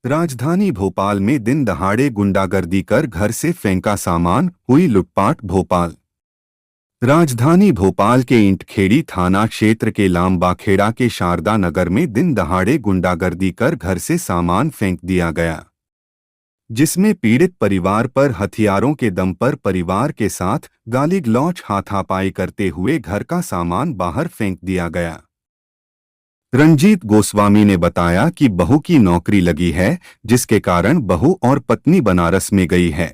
राजधानी भोपाल में दिन दहाड़े गुंडागर्दी कर घर से फेंका सामान, हुई लूटपाट। भोपाल राजधानी भोपाल के ईंटखेड़ी थाना क्षेत्र के लामबाखेड़ा के शारदा नगर में दिन दहाड़े गुंडागर्दी कर घर से सामान फेंक दिया गया, जिसमें पीड़ित परिवार पर हथियारों के दम पर परिवार के साथ गाली गलौच हाथापाई करते हुए घर का सामान बाहर फेंक दिया गया। रंजीत गोस्वामी ने बताया कि बहू की नौकरी लगी है, जिसके कारण बहू और पत्नी बनारस में गई है।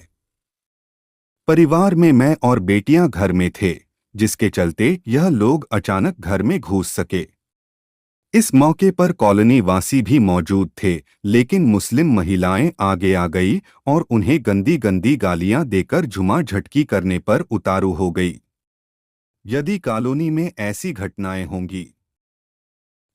परिवार में मैं और बेटियां घर में थे, जिसके चलते यह लोग अचानक घर में घुस सके। इस मौके पर कॉलोनी वासी भी मौजूद थे, लेकिन मुस्लिम महिलाएं आगे आ गई और उन्हें गंदी गंदी गालियां देकर झुमा-झटकी करने पर उतारू हो गई। यदि कॉलोनी में ऐसी घटनाएं होंगी,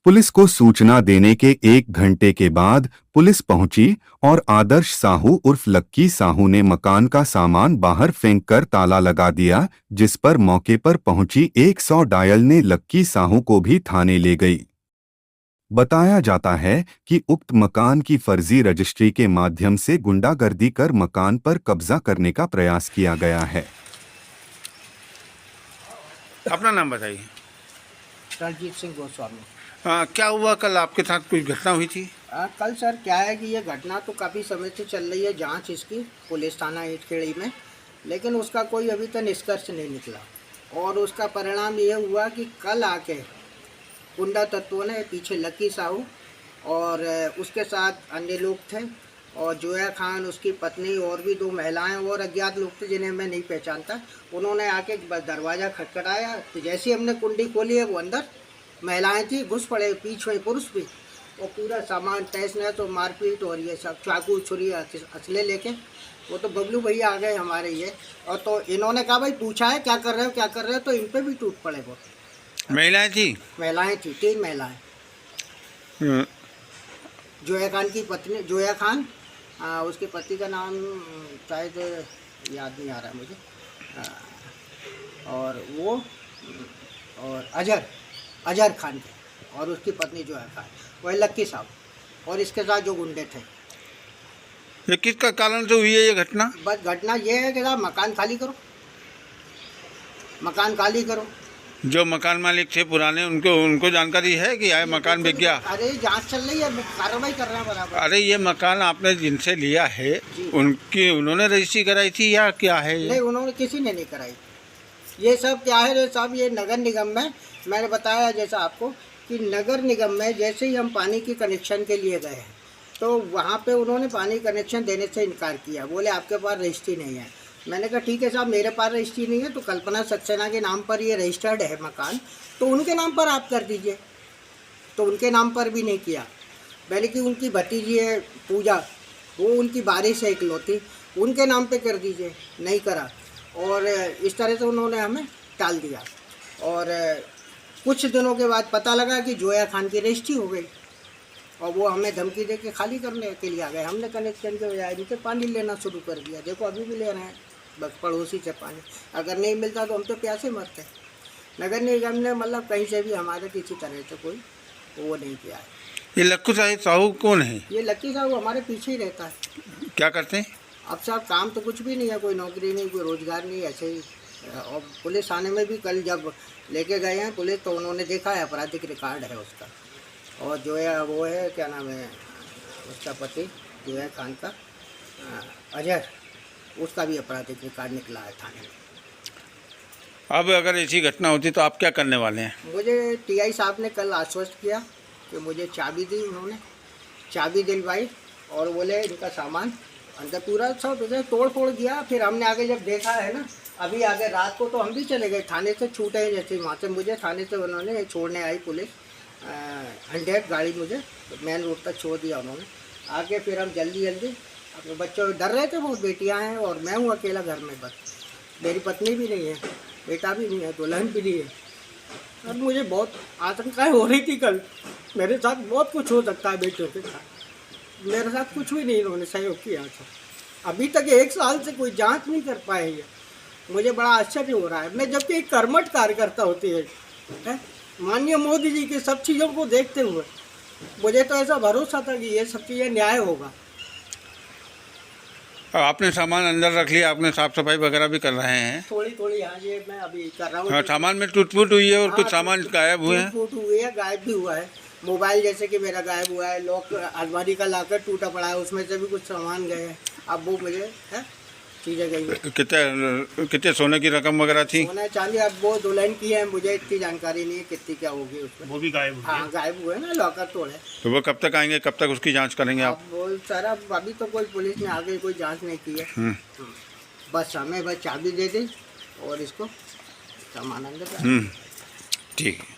पुलिस को सूचना देने के 1 घंटे के बाद पुलिस पहुंची और आदर्श साहू उर्फ लक्की साहू ने मकान का सामान बाहर फेंककर ताला लगा दिया, जिस पर मौके पर पहुंची 100 डायल ने लक्की साहू को भी थाने ले गई। बताया जाता है कि उक्त मकान की फर्जी रजिस्ट्री के माध्यम से गुंडागर्दी कर मकान पर कब्जा करने का प्रयास किया गया है। अपना नाम बताइए। रणजीत सिंह गोस्वामी। क्या हुआ कल आपके साथ, कुछ घटना हुई थी? कल सर क्या है कि ये घटना तो काफ़ी समय से चल रही है जांच इसकी पुलिस थाना ईंटखेड़ी में, लेकिन उसका कोई अभी तक निष्कर्ष नहीं निकला। और उसका परिणाम ये हुआ कि कल आके गुंडा तत्वों ने पीछे लक्की साहू और उसके साथ अन्य लोग थे और जोया खान उसकी पत्नी और भी 2 महिलाएं और अज्ञात लोग थे जिन्हें मैं नहीं पहचानता। उन्होंने आके दरवाज़ा खटखटाया, तो जैसे ही हमने कुंडी खोली है वो अंदर महिलाएं थी, घुस पड़े, पीछे में पुरुष भी, और पूरा सामान तहस नहस और मारपीट और ये सब चाकू छुरी असले लेके। वो तो बबलू भैया आ गए हमारे ये, और तो इन्होंने कहा भाई पूछा है क्या कर रहे हो क्या कर रहे हो, तो इन पे भी टूट पड़े। वो महिलाएं थी? महिलाएं थी, 3 महिलाएं। जोया खान की पत्नी, जोया खान, उसके पति का नाम शायद याद नहीं आ रहा मुझे, और वो और अजहर खान के, और उसकी पत्नी जो है खान, वह लक्की साहब, और इसके साथ जो गुंडे थे। ये किसका कारण से हुई है ये घटना? बस घटना ये है कि साहब मकान खाली करो, मकान खाली करो। जो मकान मालिक थे पुराने, उनको जानकारी है कि यह मकान बिक गया? अरे जांच चल रही है, कार्रवाई कर रहे हैं बराबर। अरे ये मकान आपने जिनसे लिया है उन्होंने रजिस्ट्री कराई थी या क्या है ये? नहीं, उन्होंने किसी ने नहीं कराई। ये सब क्या है साहब, ये नगर निगम में, मैंने बताया जैसा आपको कि नगर निगम में जैसे ही हम पानी की कनेक्शन के लिए गए हैं, तो वहाँ पे उन्होंने पानी कनेक्शन देने से इनकार किया। बोले आपके पास रजिस्ट्री नहीं है। मैंने कहा ठीक है साहब, मेरे पास रजिस्ट्री नहीं है, तो कल्पना सक्सेना के नाम पर ये रजिस्टर्ड है मकान, तो उनके नाम पर आप कर दीजिए। तो उनके नाम पर भी नहीं किया। मैंने कि उनकी भतीजी है पूजा, वो उनकी बारिश है इकलौती, उनके नाम पे कर दीजिए, नहीं करा। और इस तरह से उन्होंने हमें टाल दिया। और कुछ दिनों के बाद पता लगा कि जोया खान की रजिस्ट्री हो गई, और वो हमें धमकी दे के खाली करने के लिए आ गए। हमने कनेक्शन के बजाय इनसे पानी लेना शुरू कर दिया। देखो अभी भी ले रहे हैं, बस पड़ोसी से पानी। अगर नहीं मिलता तो हम तो प्यासे मरते। नगर निगम ने मतलब कहीं से भी हमारे किसी तरह से कोई वो नहीं किया है। ये लक्कू साहू कौन है? ये लक्की साहू हमारे पीछे ही रहता है। क्या करते हैं? अब साहब काम तो कुछ भी नहीं है, कोई नौकरी नहीं, कोई रोजगार नहीं, ऐसे ही। और पुलिस थाने में भी कल जब लेके गए हैं पुलिस, तो उन्होंने देखा है आपराधिक रिकॉर्ड है उसका। और जो है वो है क्या नाम है उसका पति जो है खान का, अजहर, उसका भी आपराधिक रिकॉर्ड निकला है थाने में। अब अगर ऐसी घटना होती तो आप क्या करने वाले हैं? मुझे टीआई साहब ने कल आश्वस्त किया कि मुझे चाबी दी, उन्होंने चाबी दिलवाई और बोले इनका सामान अंदर पूरा सब इधर तोड़ फोड़ दिया। फिर हमने आगे जब देखा है ना, अभी आगे रात को तो हम भी चले गए, थाने से छूटे हैं जैसे वहाँ से मुझे थाने से उन्होंने छोड़ने आई पुलिस, 100 गाड़ी मुझे मेन रोड तक छोड़ दिया उन्होंने। आगे फिर हम जल्दी अपने बच्चों डर रहे थे, बहुत बेटियां हैं और मैं हूँ अकेला घर में, बस मेरी पत्नी भी नहीं है, बेटा भी नहीं है, दुल्हन भी नहीं है। अब मुझे बहुत आशंकाएँ हो रही थी कल, मेरे साथ बहुत कुछ हो सकता है बेटियों के साथ। मेरे साथ कुछ भी नहीं इन्होंने सहयोग किया था। अभी तक 1 साल से कोई जांच नहीं कर पाए हैं। मुझे बड़ा आश्चर्य हो रहा है। मैं जबकि एक कर्मठ कार्यकर्ता होती है, माननीय मोदी जी के सब चीज़ों को देखते हुए मुझे तो ऐसा भरोसा था कि ये सब चीज़ें न्याय होगा। अब आपने सामान अंदर रख लिया, आपने साफ सफाई वगैरह भी कर रहे हैं। थोड़ी थोड़ी, हाँ ये मैं अभी कर रहा हूँ। हाँ, सामान में टूट फूट हुई है और हाँ, कुछ सामान गायब हुए हैं। टूट हुई है, गायब भी हुआ है। मोबाइल जैसे कि मेरा गायब हुआ है, लॉक अलमारी का लॉकर टूटा पड़ा है, उसमें से भी कुछ सामान गए हैं। अब वो मुझे है चीज़ें गई है। कितने सोने की रकम वगैरह थी? सोना चांदी अब वो दुल्हन की है, मुझे इतनी जानकारी नहीं है कितनी क्या होगी उसमें। वो भी गायब हो हाँ गायब हुए ना, लॉकर तोड़े। तो वो कब तक आएंगे, कब तक उसकी जांच करेंगे आप? अब वो सारा अभी तो कोई पुलिस ने आगे कोई जांच नहीं की है। बस हमें बस चाबी दे दी और इसको सामान अंदर। ठीक है।